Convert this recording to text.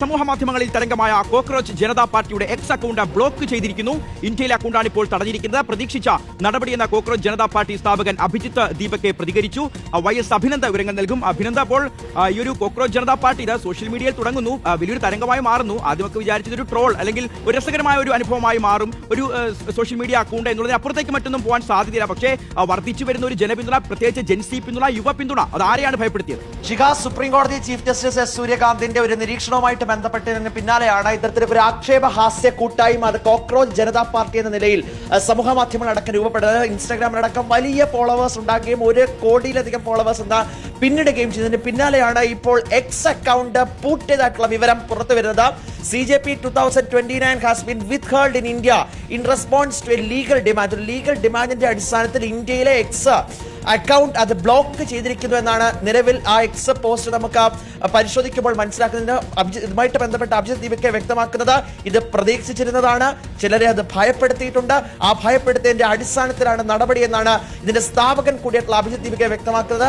സമൂഹ മാധ്യമങ്ങളിൽ തരംഗമായ കോക്രോച്ച് ജനതാ പാർട്ടിയുടെ എക്സ് അക്കൗണ്ട് ബ്ലോക്ക് ചെയ്തിരിക്കുന്നു. ഇന്ത്യയിലെ അക്കൗണ്ടാണ് ഇപ്പോൾ തടഞ്ഞിരിക്കുന്നത്. പ്രതീക്ഷിച്ച നടപടിയെന്ന കോക്രോച്ച് ജനതാ പാർട്ടി സ്ഥാപകൻ അഭിജിത്ത് ദീപക് പ്രതികരിച്ചു. YS അഭിനന്ദ വിവരങ്ങൾ നൽകും. അഭിനന്ദ, അപ്പോൾ ഈ ഒരു കോക്രോച്ച് ജനതാ പാർട്ടി ഇത് സോഷ്യൽ മീഡിയയിൽ തുടങ്ങുന്നു, വലിയൊരു തരംഗമായി മാറുന്നു. ആദ്യമൊക്കെ വിചാരിച്ചതൊരു ട്രോൾ അല്ലെങ്കിൽ ഒരു രസകരമായ ഒരു അനുഭവമായി മാറും, ഒരു സോഷ്യൽ മീഡിയ അക്കൗണ്ട് എന്നുള്ളതിന് അപ്പുറത്തേക്ക് മറ്റൊന്നും പോകാൻ സാധ്യതയില്ല. പക്ഷേ വർദ്ധിച്ചു വരുന്ന ഒരു ജനപിന്തുണ, പ്രത്യേകിച്ച് ജെൻസി പിന്തുണ, യുവ പിന്തുണ, അത് ആരെയാണ് ഭയപ്പെടുത്തിയത്? സുപ്രീം കോടതി ചീഫ് ജസ്റ്റിസ് എസ് സൂര്യകാന്തിന്റെ ഒരു നിരീക്ഷണവുമായിട്ട് ബന്ധപ്പെട്ടതിന് പിന്നാലെയാണ് ഇത്തരത്തിലൊരു ആക്ഷേപഹാസ്യ കൂട്ടായ്മ അത് കോക്രോച്ച് ജനതാ പാർട്ടി എന്ന നിലയിൽ സമൂഹ മാധ്യമങ്ങളടക്കം രൂപപ്പെടുന്നത്. ഇൻസ്റ്റാഗ്രാമിലടക്കം വലിയ ഫോളോവേഴ്സ് ഉണ്ടാക്കുകയും 1 കോടിയിലധികം ഫോളോവേഴ്സ് എന്താ പിന്നിടുകയും ചെയ്തതിന് പിന്നാലെയാണ് ഇപ്പോൾ എക്സ് അക്കൗണ്ട് പൂട്ടിയതായിട്ടുള്ള വിവരം പുറത്തു വരുന്നത്. CJP 2029 has been withheld in India in response to a legal demand. ഒരു ലീഗൽ ഡിമാൻഡിന്റെ അടിസ്ഥാനത്തിൽ ഇന്ത്യയിലെ എക്സ് അക്കൗണ്ട് അത് ബ്ലോക്ക് ചെയ്തിരിക്കുന്നു എന്നാണ് നിലവിൽ ആ എക്സ് പോസ്റ്റ് നമുക്ക് പരിശോധിക്കുമ്പോൾ മനസ്സിലാക്കുന്നത്. ഇതുമായിട്ട് ബന്ധപ്പെട്ട അഭിജിത്ത് ദീപക് വ്യക്തമാക്കുന്നത് ഇത് പ്രതീക്ഷിച്ചിരുന്നതാണ്, ചിലരെ അത് ഭയപ്പെടുത്തിയിട്ടുണ്ട്, ആ ഭയപ്പെടുത്തിയതിന്റെ അടിസ്ഥാനത്തിലാണ് നടപടി എന്നാണ് ഇതിന്റെ സ്ഥാപകൻ കൂടിയായിട്ടുള്ള അഭിജിത്ത് ദീപക് വ്യക്തമാക്കുന്നത്.